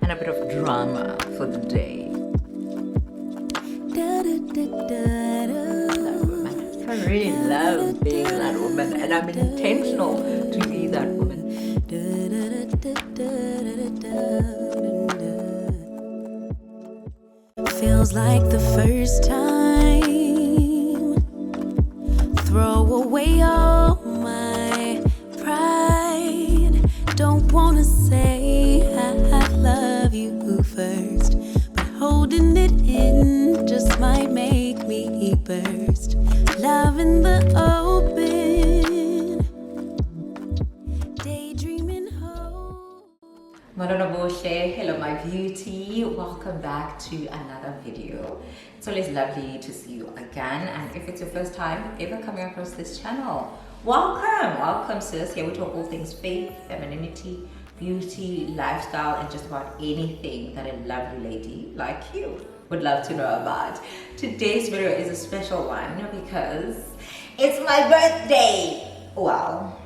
and a bit of drama for the day. That woman. I really love being that woman, and I'm intentional to be that woman. Feels like the first time. Throw away all my pride. Don't wanna say I love you first, but holding it in just might make me burst. Love in the open, daydreaming hope. Molo Nobuhle, hello my beauty. Welcome back to another video. It's always lovely to see you again, and if it's your first time ever coming across this channel, welcome sis. Here we talk all things faith, femininity, beauty, lifestyle, and just about anything that a lovely lady like you would love to know about. Today's video is a special one because it's my birthday. Well,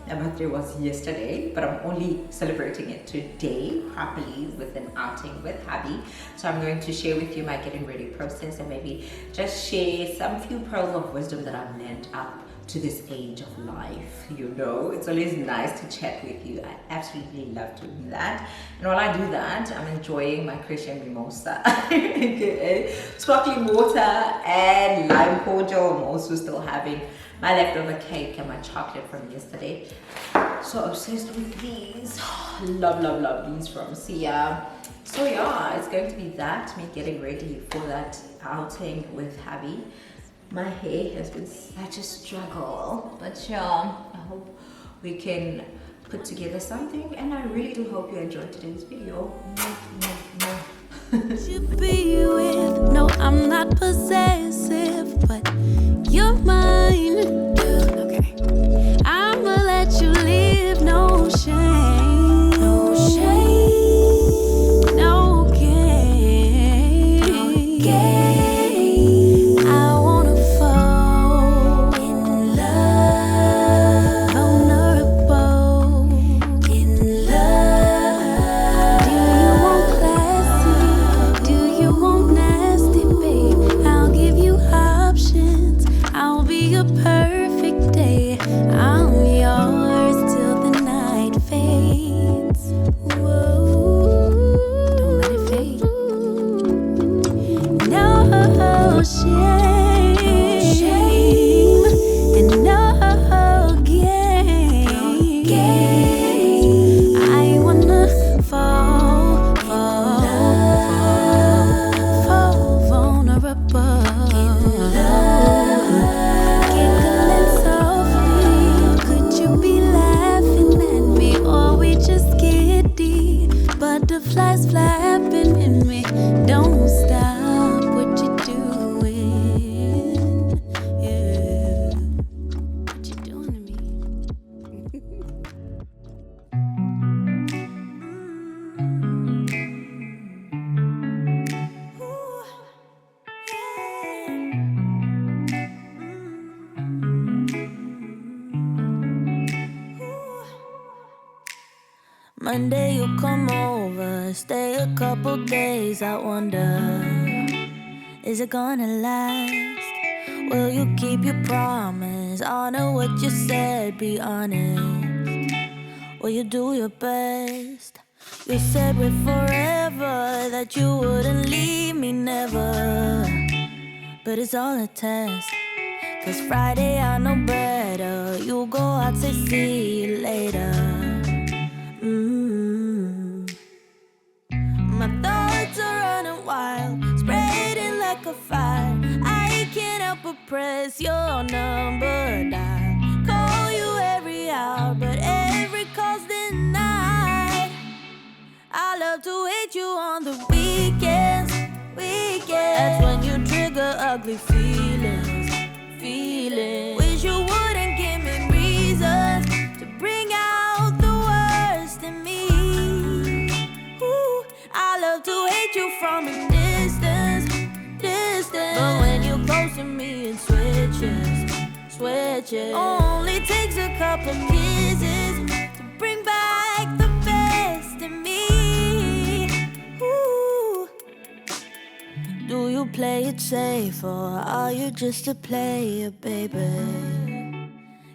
my birthday was yesterday, but I'm only celebrating it today properly with an outing with hubby. So I'm going to share with you my getting ready process and maybe just share some few pearls of wisdom that I've learned up to this age of life. You know, it's always nice to chat with you. I absolutely love to do that. And while I do that, I'm enjoying my Christian mimosa, aka sparkling water and lime cordial. I'm also still having my leftover cake and my chocolate from yesterday. So obsessed with these. Love these from Sia. So yeah, it's going to be that, me getting ready for that outing with hubby. My hair has been such a struggle, but yeah, I hope we can put together something, and I really do hope you enjoyed today's video. You be with, no, I'm not possessive, but you're mine. Okay, I'ma let you live, no shame, no shame, no game, no game. I wanna fall in love, vulnerable in love. Do you want classy? Do you want nasty, babe? I'll give you options. I'll be a perfect day. I'm yours till the night fades. Whoa, don't let it fade. No shame, and no game. I wanna fall vulnerable. Giggling softly, could you be laughing at me, or we just giddy? Butterflies flapping in me. Don't stop what you're doing. Yeah, what you doing to me? Monday you come over, stay a couple days. I wonder, is it gonna last? Will you keep your promise? Honor what you said, be honest. Will you do your best? You said with forever that you wouldn't leave me, never. But it's all a test, 'cause Friday I know better. You go out, say see you later. My thoughts are running wild, spreading like a fire. I can't help but press your number down. Call you every hour, but every call's denied. I love to hate you on the weekends. That's when you trigger ugly feelings. Wish you wouldn't give me reasons to bring out the worst in me. Ooh, I love to hate you from a distance. But when you're close to me, it switches. Only takes a couple kisses to bring back the best in me. you play it safe, or are you just a player, baby?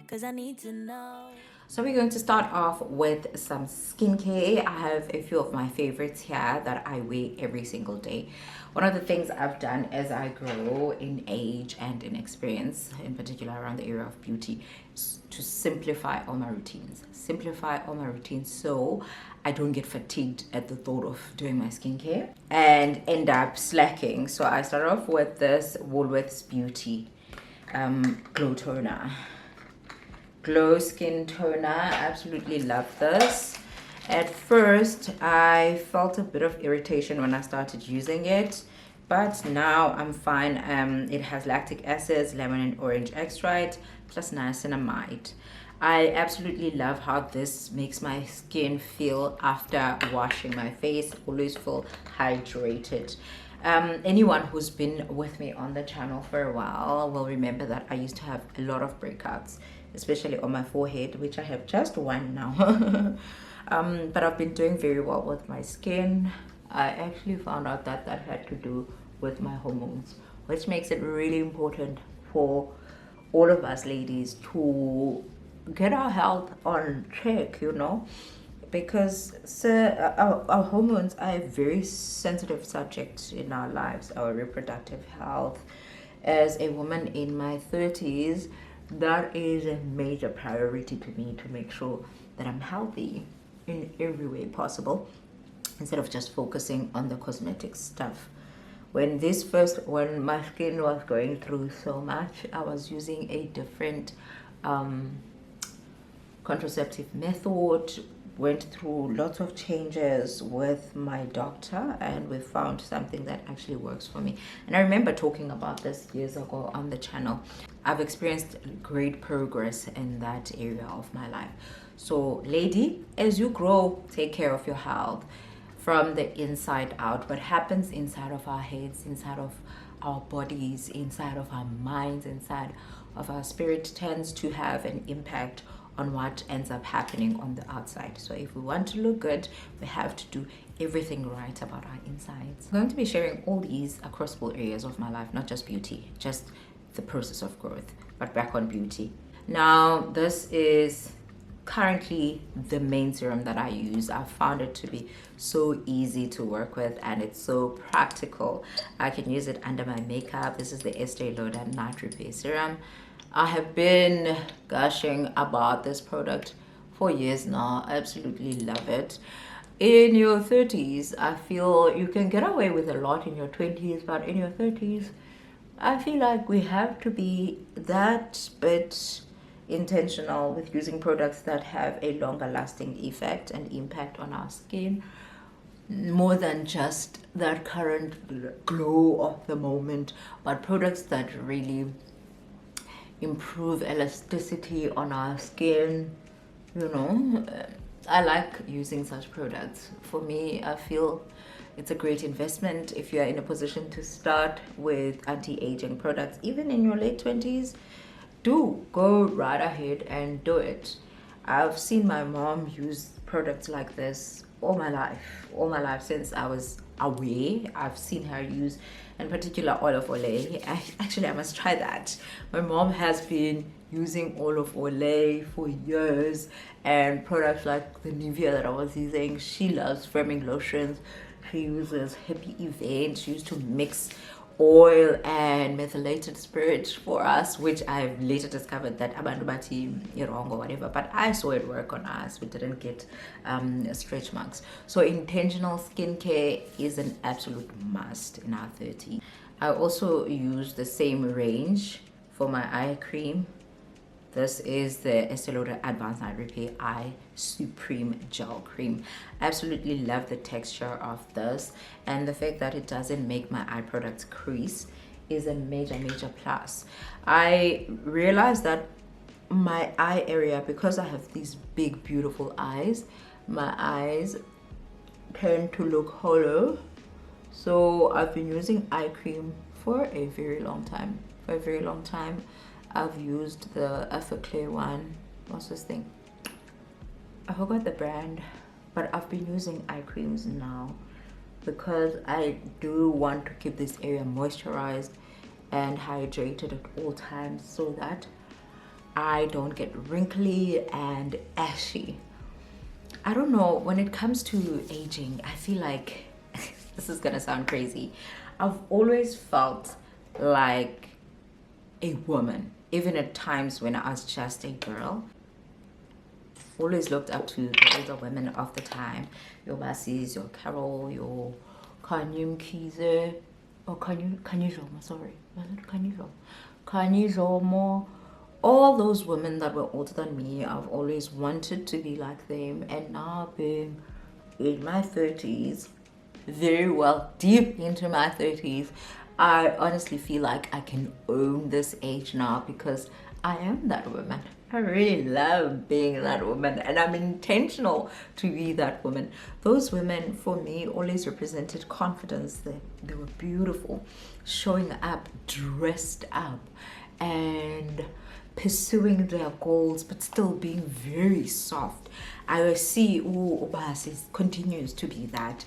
'Cause I need to know. So we're going to start off with some skincare. I have a few of my favorites here that I wear every single day. One of the things I've done as I grow in age and in experience, in particular around the area of beauty, is to simplify all my routines. Simplify all my routines so I don't get fatigued at the thought of doing my skincare and end up slacking. So I started off with this Woolworths Beauty Glow Toner. Glow Skin Toner. Absolutely love this. At first I felt a bit of irritation when I started using it, but now I'm fine. It has lactic acids, lemon and orange extract, plus niacinamide. I absolutely love how this makes my skin feel after washing my face. Always feel hydrated. Anyone who's been with me on the channel for a while will remember that I used to have a lot of breakouts, especially on my forehead, which I have just one now. But I've been doing very well with my skin. I actually found out that that had to do with my hormones, which makes it really important for all of us ladies to get our health on check, you know, because our hormones are a very sensitive subject in our lives. Our reproductive health. As a woman in my 30s, that is a major priority to me, to make sure that I'm healthy in every way possible, instead of just focusing on the cosmetic stuff. When my skin was going through so much, I was using a different contraceptive method, went through lots of changes with my doctor, and we found something that actually works for me. And I remember talking about this years ago on the channel. I've experienced great progress in that area of my life. So lady, as you grow, take care of your health from the inside out. What happens inside of our heads, inside of our bodies, inside of our minds, inside of our spirit tends to have an impact on what ends up happening on the outside. So if we want to look good, we have to do everything right about our insides. I'm going to be sharing all these across all areas of my life, not just beauty, just the process of growth, but back on beauty. Now, this is currently the main serum that I use. I found it to be so easy to work with, and it's so practical. I can use it under my makeup. This is the Estee Lauder Night Repair Serum. I have been gushing about this product for years now. I absolutely love it. In your 30s, I feel you can get away with a lot in your 20s, but in your 30s, I feel like we have to be that bit intentional with using products that have a longer lasting effect and impact on our skin, more than just that current glow of the moment, but products that really improve elasticity on our skin, you know. I like using such products. For me, I feel it's a great investment if you're in a position to start with anti-aging products. Even in your late 20s, do go right ahead and do it. I've seen my mom use products like this all my life since I was aware. I've seen her use, in particular, oil of Olay. Actually, I must try that. My mom has been using oil of Olay for years, and products like the Nivea that I was using. She loves firming lotions. She uses Happy Event. She used to mix oil and methylated spirit for us, which I've later discovered that abantu bathi wrong or whatever, but I saw it work on us. We didn't get stretch marks. So intentional skincare is an absolute must in our 30s. I also use the same range for my eye cream. This is the Estee Lauder Advanced Night Repair Eye Supreme Gel Cream. Absolutely love the texture of this, and the fact that it doesn't make my eye products crease is a major plus. I realized that my eye area, because I have these big beautiful eyes, my eyes tend to look hollow. So I've been using eye cream for a very long time. I've used the Effaclar one. What's this thing? I forgot the brand, but I've been using eye creams now because I do want to keep this area moisturized and hydrated at all times so that I don't get wrinkly and ashy. I don't know, when it comes to aging, I feel like this is gonna sound crazy. I've always felt like a woman, even at times when I was just a girl. Always looked up to the older women of the time, your Basis, your Carol, your Kanyum Kize, or Kanyizomo, sorry, was it Kanyizomo? Kanyizomo, all those women that were older than me. I've always wanted to be like them, and now being in my 30s, very well deep into my 30s, I honestly feel like I can own this age now because I am that woman. I really love being that woman, and I'm intentional to be that woman. Those women for me always represented confidence. They were beautiful, showing up, dressed up, and pursuing their goals, but still being very soft. I see Ubasi continues to be that,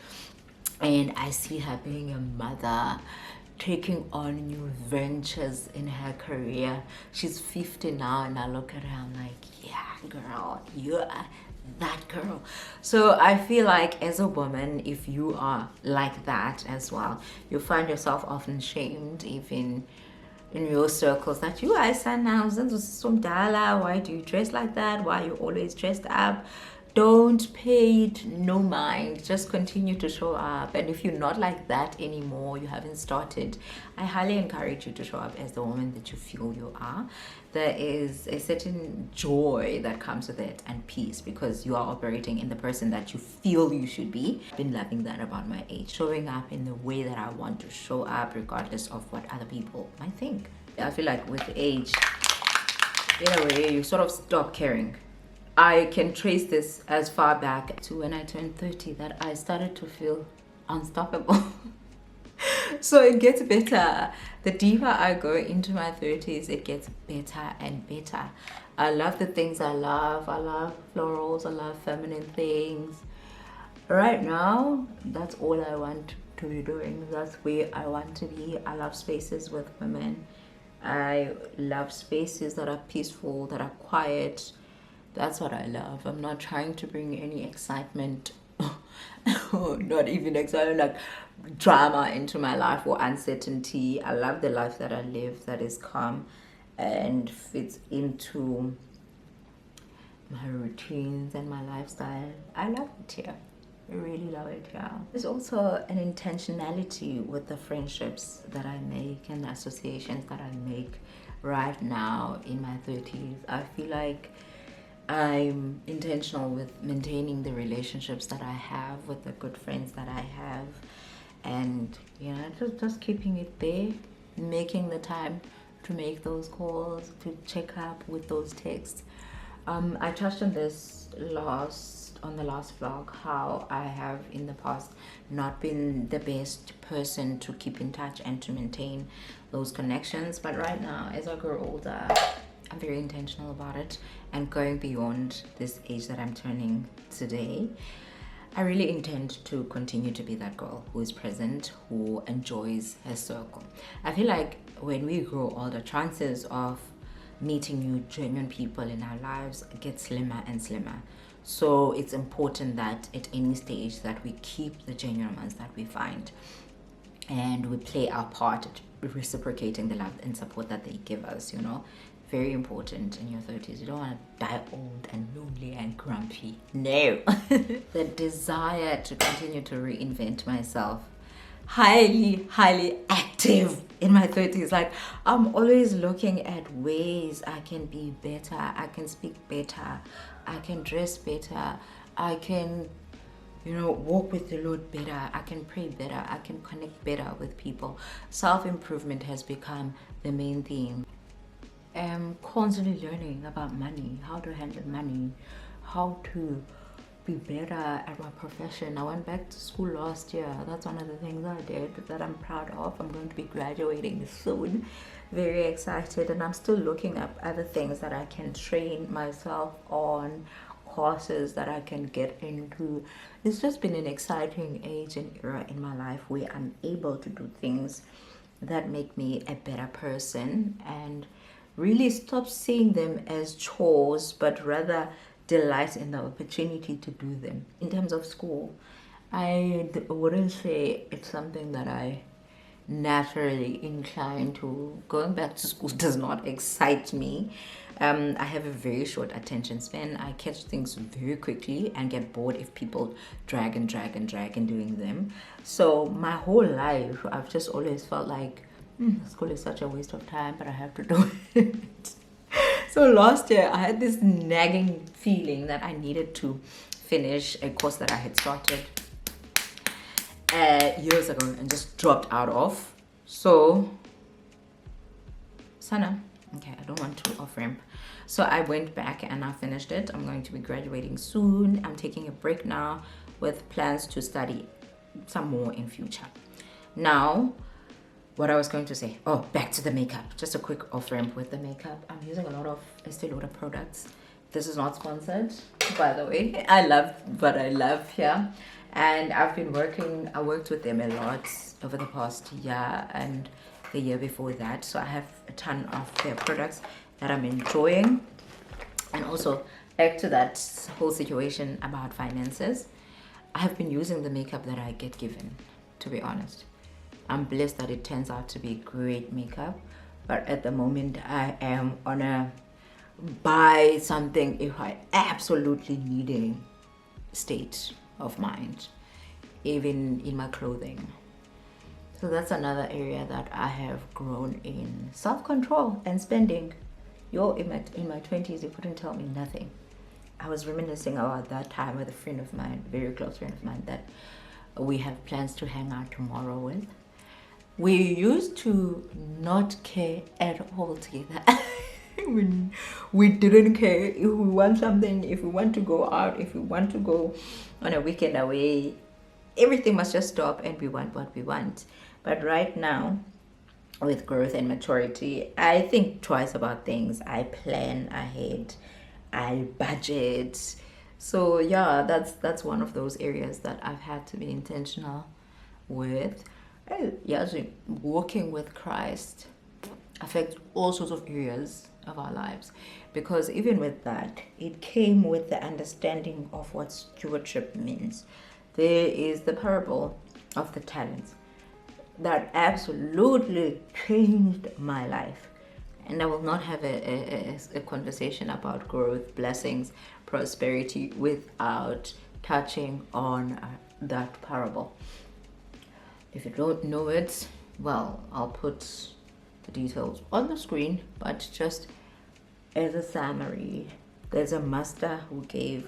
and I see her being a mother, taking on new ventures in her career. She's 50 now, and I look at her, I'm like, yeah, girl, you are that girl. So I feel like as a woman, if you are like that as well, you find yourself often shamed, even in your circles, that you are son now, why do you dress like that? Why are you always dressed up? Don't pay it no mind, just continue to show up. And if you're not like that anymore, you haven't started, I highly encourage you to show up as the woman that you feel you are. There is a certain joy that comes with it, and peace, because you are operating in the person that you feel you should be. I've been loving that about my age, showing up in the way that I want to show up regardless of what other people might think. I feel like with age, in a way, you sort of stop caring. I can trace this as far back to when I turned 30, that I started to feel unstoppable. So it gets better. The deeper I go into my 30s, it gets better and better. I love the things I love. I love florals. I love feminine things. Right now, that's all I want to be doing. That's where I want to be. I love spaces with women. I love spaces that are peaceful, that are quiet. That's what I love. I'm not trying to bring any excitement, not even excitement, like drama into my life or uncertainty. I love the life that I live, that is calm and fits into my routines and my lifestyle. I love it here. I really love it here. There's also an intentionality with the friendships that I make and the associations that I make right now in my 30s. I feel like I'm intentional with maintaining the relationships that I have with the good friends that I have, and just keeping it there, making the time to make those calls, to check up with those texts. I touched on this on the last vlog, how I have in the past not been the best person to keep in touch and to maintain those connections, but right now, as I grow older, I'm very intentional about it, and going beyond this age that I'm turning today, I really intend to continue to be that girl who is present, who enjoys her circle. I feel like when we grow older, chances of meeting new genuine people in our lives get slimmer and slimmer. So it's important that at any stage that we keep the genuine ones that we find, and we play our part at reciprocating the love and support that they give us, Very important in your 30s. You don't want to die old and lonely and grumpy. No. The desire to continue to reinvent myself. Highly active in my 30s. Like, I'm always looking at ways I can be better. I can speak better. I can dress better. I can, walk with the Lord better. I can pray better. I can connect better with people. Self-improvement has become the main theme. I'm constantly learning about money, how to handle money, how to be better at my profession. I went back to school last year. That's one of the things I did that I'm proud of. I'm going to be graduating soon. Very excited, and I'm still looking up other things that I can train myself on courses that I can get into. It's just been an exciting age and era in my life where I'm able to do things that make me a better person and really stop seeing them as chores, but rather delight in the opportunity to do them. In terms of school, I wouldn't say it's something that I naturally inclined to. Going back to school does not excite me. I have a very short attention span. I catch things very quickly and get bored if people drag and drag and drag in doing them. So my whole life, I've just always felt like school is such a waste of time, but I have to do it. So last year, I had this nagging feeling that I needed to finish a course that I had started years ago and just dropped out of. So Sana, okay, I don't want to off ramp. So I went back and I finished it. I'm going to be graduating soon. I'm taking a break now with plans to study some more in future. Now, what I was going to say, back to the makeup. Just a quick off ramp with the makeup. I'm using a lot of Estee Lauder products. This is not sponsored, by the way. I love what I love here. And I worked with them a lot over the past year and the year before that. So I have a ton of their products that I'm enjoying. And also back to that whole situation about finances. I have been using the makeup that I get given, to be honest. I'm blessed that it turns out to be great makeup. But at the moment, I am on a buy something if I absolutely needing state of mind, even in my clothing. So that's another area that I have grown in. Self-control and spending. In my 20s, you couldn't tell me nothing. I was reminiscing about that time with a friend of mine, very close friend of mine, that we have plans to hang out tomorrow with. We used to not care at all together. We didn't care if we want something, if we want to go out, if we want to go on a weekend away. Everything must just stop and we want what we want. But right now, with growth and maturity, I think twice about things. I plan ahead. I budget. So yeah, that's one of those areas that I've had to be intentional with. Yeah, so walking with Christ affects all sorts of areas of our lives, because even with that, it came with the understanding of what stewardship means. There is the parable of the talents that absolutely changed my life, and I will not have a conversation about growth, blessings, prosperity without touching on that parable. If you don't know it, well, I'll put the details on the screen, but just as a summary, there's a master who gave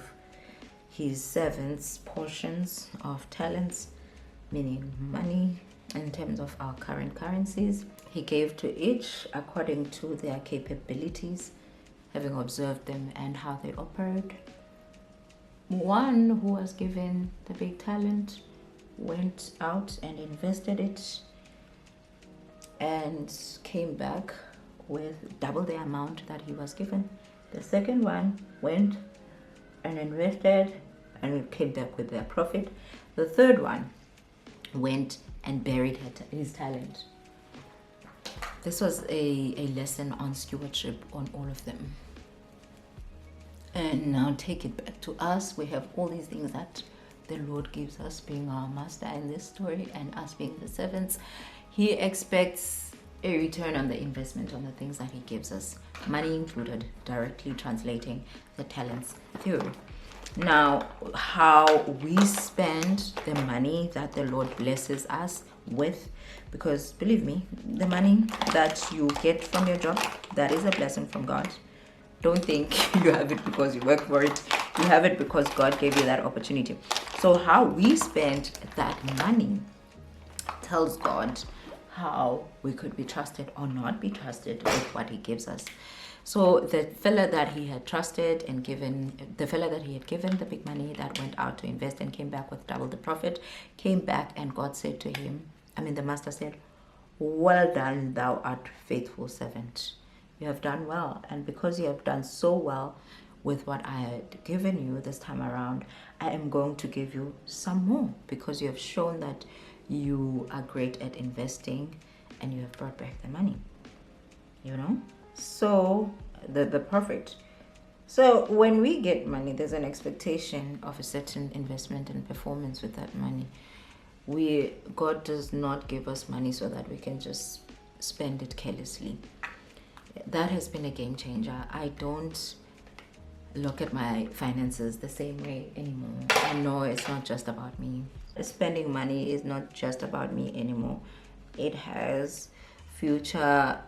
his servants portions of talents, meaning money in terms of our current currencies. He gave to each according to their capabilities, having observed them and how they operate. One who was given the big talent went out and invested it and came back with double the amount that he was given. The second one went and invested and came back with their profit. The third one went and buried his talent. This was a lesson on stewardship on all of them. And now take it back to us. We have all these things that the Lord gives us, being our master in this story and us being the servants. He expects a return on the investment on the things that he gives us, money included, directly translating the talents theory. Now, how we spend the money that the Lord blesses us with, because believe me, the money that you get from your job, that is a blessing from God. Don't think you have it because you work for it. You have it because God gave you that opportunity. So how we spend that money tells God how we could be trusted or not be trusted with what he gives us. So the fella that he had trusted and given, the fella that he had given the big money that went out to invest and came back with double the profit, came back and God said to him, the master said, "Well done, thou art faithful servant. You have done well, and because you have done so well, with what I had given you this time around, I am going to give you some more, because you have shown that you are great at investing and you have brought back the money, you know. So the perfect. So when we get money, there's an expectation of a certain investment and performance with that money. God does not give us money so that we can just spend it carelessly. That has been a game changer. I don't look at my finances the same way anymore. I know it's not just about me. Spending money is not just about me anymore. It has future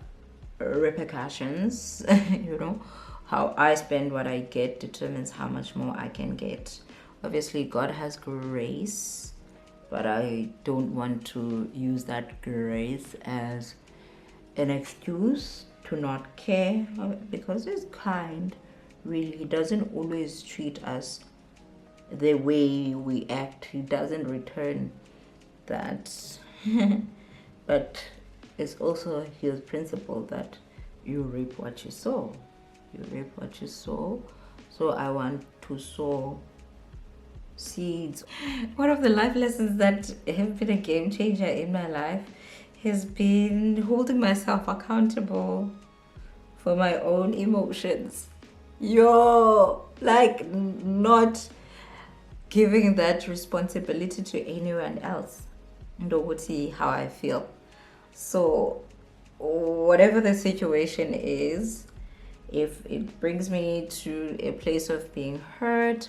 repercussions. You know, how I spend what I get determines how much more I can get. Obviously, God has grace, but I don't want to use that grace as an excuse to not care, because He's kind. Really, He doesn't always treat us the way we act. He doesn't return that. But it's also His principle that you reap what you sow. You reap what you sow. So I want to sow seeds. One of the life lessons that have been a game changer in my life has been holding myself accountable for my own emotions. Like not giving that responsibility to anyone else. And to see how I feel. So whatever the situation is, if it brings me to a place of being hurt,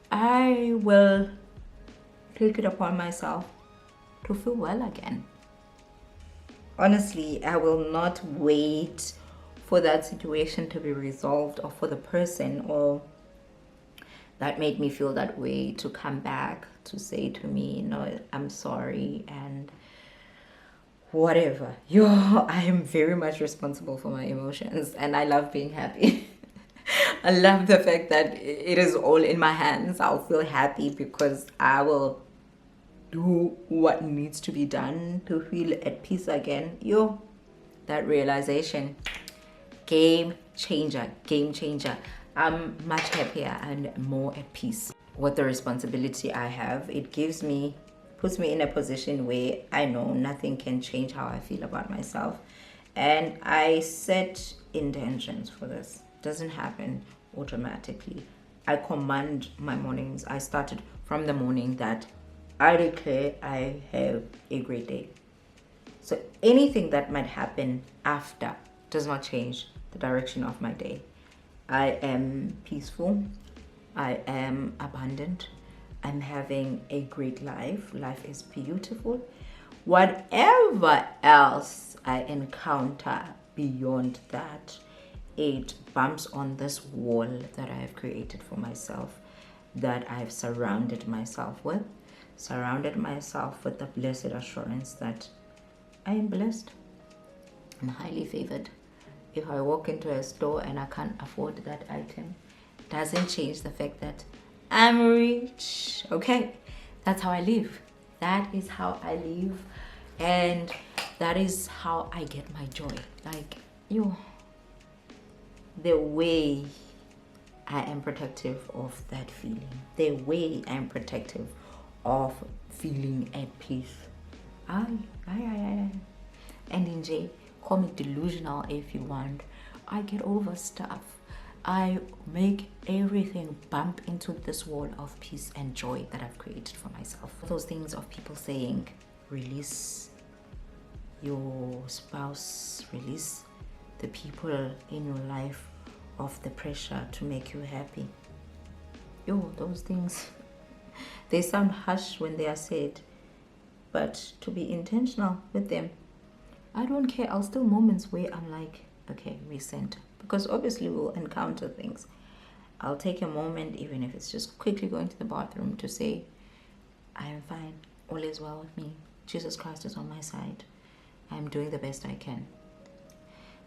I will take it upon myself to feel well again. Honestly, I will not wait for that situation to be resolved, or for the person or that made me feel that way to come back to say to me, no, I'm sorry and whatever. I am very much responsible for my emotions, and I love being happy. I love the fact that it is all in my hands. I'll feel happy because I will do what needs to be done to feel at peace again. That realization, game changer. I'm much happier and more at peace with the responsibility I have. It puts me in a position where I know nothing can change how I feel about myself, and I set intentions for this. It doesn't happen automatically. I command my mornings. I started from the morning that I declare I have a great day. So anything that might happen after does not change the direction of my day. I am peaceful. I am abundant. I'm having a great life. Life is beautiful. Whatever else I encounter beyond that, it bumps on this wall that I have created for myself, that I've surrounded myself with the blessed assurance that I am blessed. I'm highly favored. If I walk into a store and I can't afford that item, doesn't change the fact that I'm rich. Okay, that's how I live. That is how I live, and that is how I get my joy. Like the way I am protective of that feeling, the way I'm protective of feeling at peace. And in J, call me delusional if you want. I get over stuff. I make everything bump into this wall of peace and joy that I've created for myself. Those things of people saying, release your spouse, release the people in your life of the pressure to make you happy. Those things, they sound harsh when they are said, but to be intentional with them, I don't care. I'll still moments where I'm like, okay, recenter, because obviously we'll encounter things. I'll take a moment, even if it's just quickly going to the bathroom, to say, I am fine, all is well with me, Jesus Christ is on my side, I'm doing the best I can.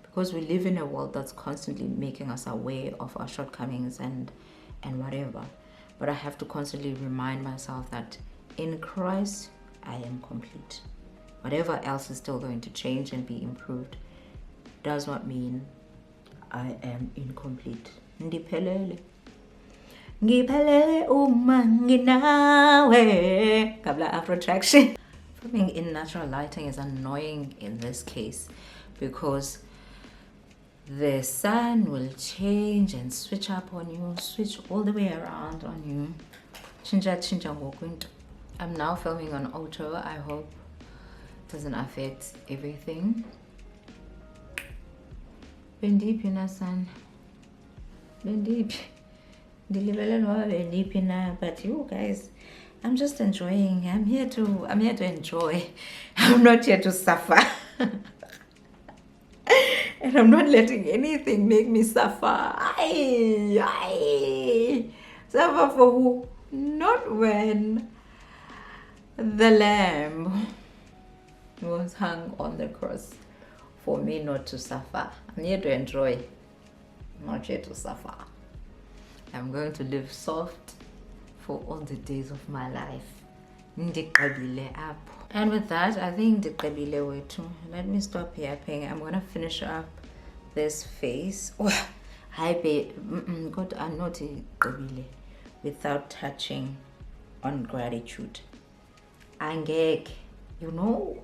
Because we live in a world that's constantly making us aware of our shortcomings and whatever. But I have to constantly remind myself that in Christ, I am complete. Whatever else is still going to change and be improved does not mean I am incomplete. Ndiphelele. ngiphelele uma nginawe. Kabla afro traction. Filming in natural lighting is annoying in this case because the sun will change and switch up on you, switch all the way around on you. I'm now filming on auto. I hope it doesn't affect everything. Been deep in a sun. Been deep. But you guys, I'm just enjoying. I'm here to enjoy. I'm not here to suffer. And I'm not letting anything make me suffer. Suffer for who? Not when the Lamb was hung on the cross for me not to suffer. I'm here to enjoy, not here to suffer. I'm going to live soft for all the days of my life. And with that, I think let me stop yapping. I'm gonna finish up this face. Oh, hi babe. God, I'm not without touching on gratitude. Angek, you know,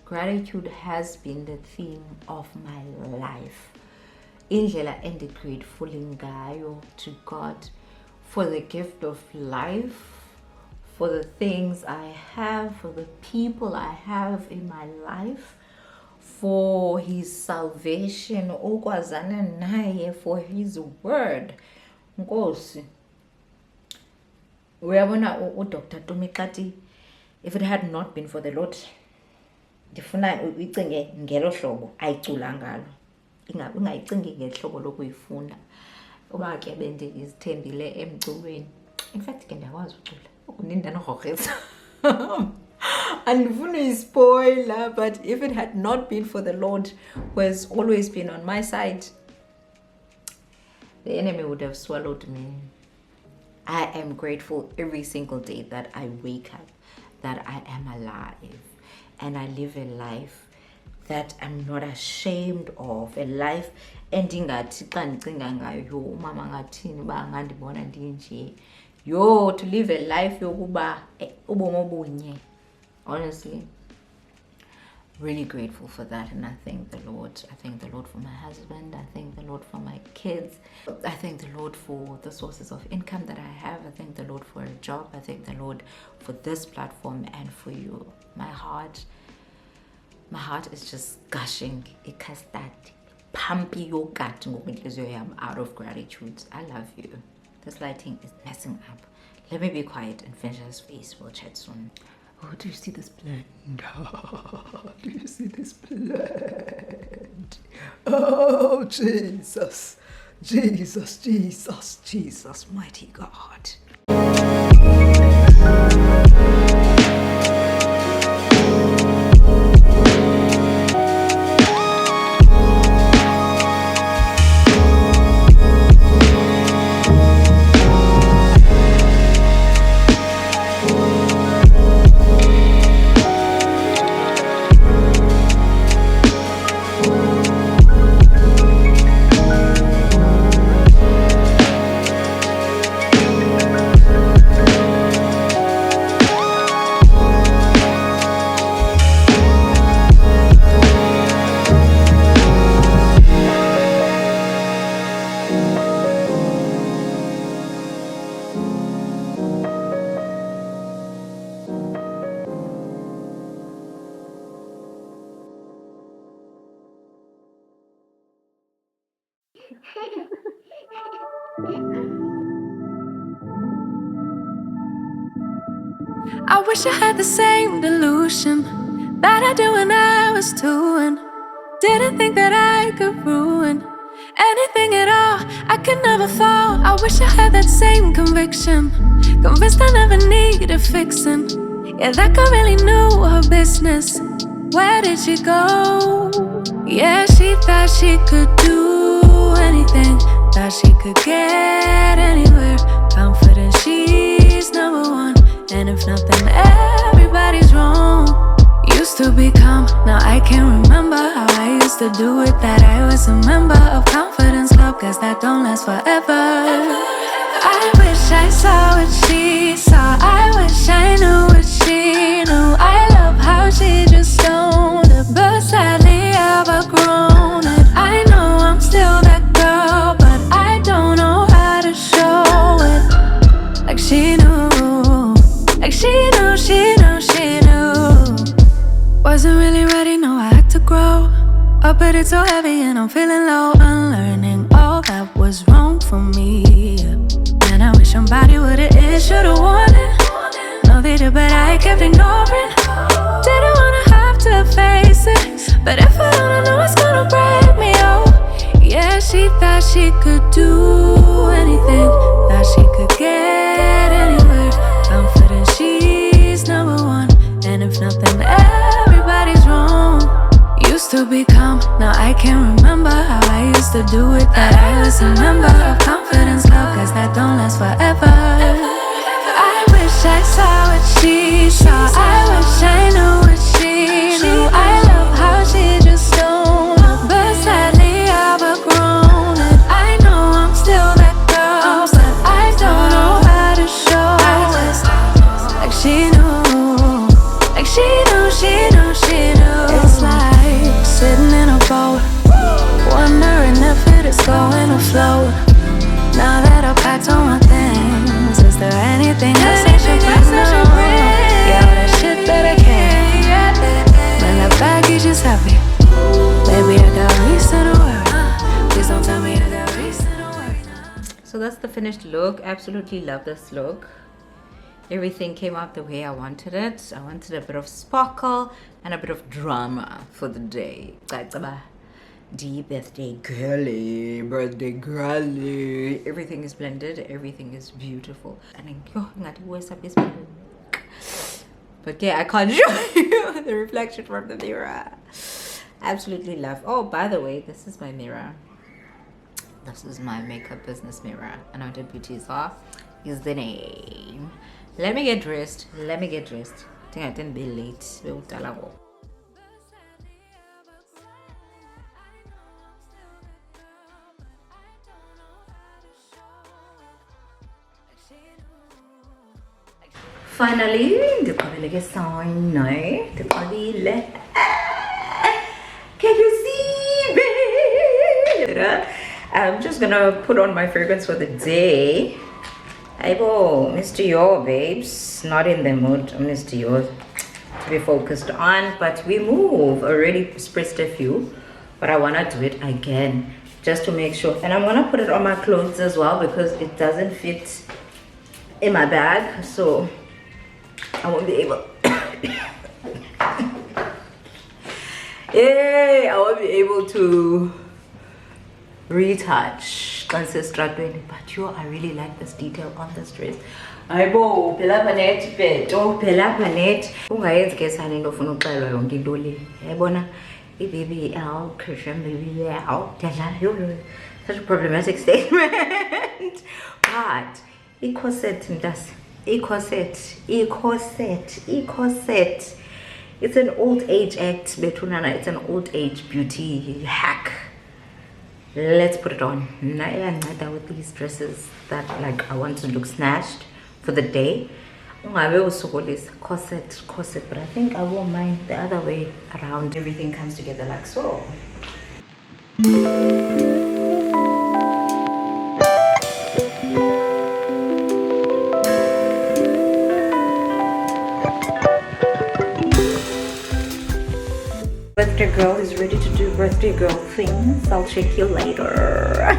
gratitude has been the theme of my life. Indlela grateful ngayo to God for the gift of life, for the things I have, for the people I have in my life, for his salvation, for his word. Nkosi. Uyabona uDr. Tumikati, if it had not been for the Lord, ndifuna uyicinge ngelo hlobo ayicula ngalo. Ungayicingi ngehlobo lokuyifunda. Uba ke bendizithembile emculweni. In fact ke ndiyakwazi ucula. Ukuninda nohogeza. Andifuna spoiler, but if it had not been for the Lord who has always been on my side, the enemy would have swallowed me. I am grateful every single day that I wake up, that I am alive, and I live a life that I'm not ashamed of, a life ending ngathi xa ndicinga ngayo umama ngathini uba ngandibona ndinje. Yo, to live a life yokuba ubomi obunye. Honestly, really grateful for that, and I thank the Lord. I thank the Lord for my husband. I thank the Lord for my kids. I thank the Lord for the sources of income that I have. I thank the Lord for a job. I thank the Lord for this platform and for you. My heart is just gushing. Ikastati pumpy yogurt out of gratitude. I love you. This lighting is messing up. Let me be quiet and finish this face. We'll chat soon. Oh, do you see this blend? Do you see this blend? Oh, Jesus. Jesus, Jesus, Jesus, mighty God. I wish I had the same delusion that I did when I was 2 and didn't think that I could ruin anything at all. I could never fall. I wish I had that same conviction, convinced I never needed fixing. Yeah, that girl really knew her business. Where did she go? Yeah, she thought she could do anything, thought she could get anywhere. Confident she's number one, and if nothing, everybody's wrong. Used to be calm, now I can't remember how I used to do it. That I was a member of Confidence Club, guess that don't last forever. I wish I saw what she saw. I wish I knew what she knew. I love how she just owned it, but sadly I've outgrown it. I know I'm still that girl, but I don't know how to show it. Like she knew, like she knew, she knew, she knew. Wasn't really ready, no, I had to grow up, but it's so heavy and I'm feeling low. Unlearning all that was wrong for me. And I wish somebody would've it, should've warned it. No, they did, but I kept ignoring. Didn't wanna have to face it, but if I don't know it's gonna break me, oh. Yeah, she thought she could do anything, thought she could get anywhere. Confident she's number one, and if nothing, everybody's wrong. Used to be calm, now I can't remember how I used to do it. That I was a member of confidence love, cause that don't last forever. I wish I saw what she saw. I wish I knew what she knew. I love how she just don't know, but sadly I've outgrown it. I know I'm still that girl, but I don't know how to show it. Like she knew, like she knew, she knew, she knew. It's like sitting in a boat, wondering if it is going to float. Now that I've packed all my things, is there anything else I should bring? Yeah, all that shit that I can't. Man, that baggage is heavy. Baby, I got reason to worry. Please don't tell me I got reason to worry. So that's the finished look. Absolutely love this look. Everything came out the way I wanted it. I wanted a bit of sparkle and a bit of drama for the day. Birthday girly. Everything is blended. Everything is beautiful. And but yeah, I can't show you the reflection from the mirror. Absolutely love. Oh, by the way, this is my mirror. This is my makeup business mirror. And our beauties are is the name. Let me get dressed. I think I didn't be late. Finally, the sign now. Can you see, babe? I'm just gonna put on my fragrance for the day. Aibo, Mr. Yo, babes. Not in the mood, Mr. Yo, to be focused on. But we move. Already spritz a few, but I wanna do it again just to make sure. And I'm gonna put it on my clothes as well because it doesn't fit in my bag, so I won't be able. Yay! I won't be able to retouch. But yo, I really like this detail on this dress. Aibo, phela panet beto, phela panet. Ungayenzi ke sani into ofuna uxelwa yonke into le. Yayibona baby L, Christian baby L. Such a problematic statement. But corset, mntasi. Corset. It's an old age act, Betunana. It's an old age beauty hack. Let's put it on. With these dresses that like I want to look snatched for the day. Corset, but I think I won't mind the other way around. Everything comes together like so. Birthday girl is ready to do birthday girl things. I'll check you later.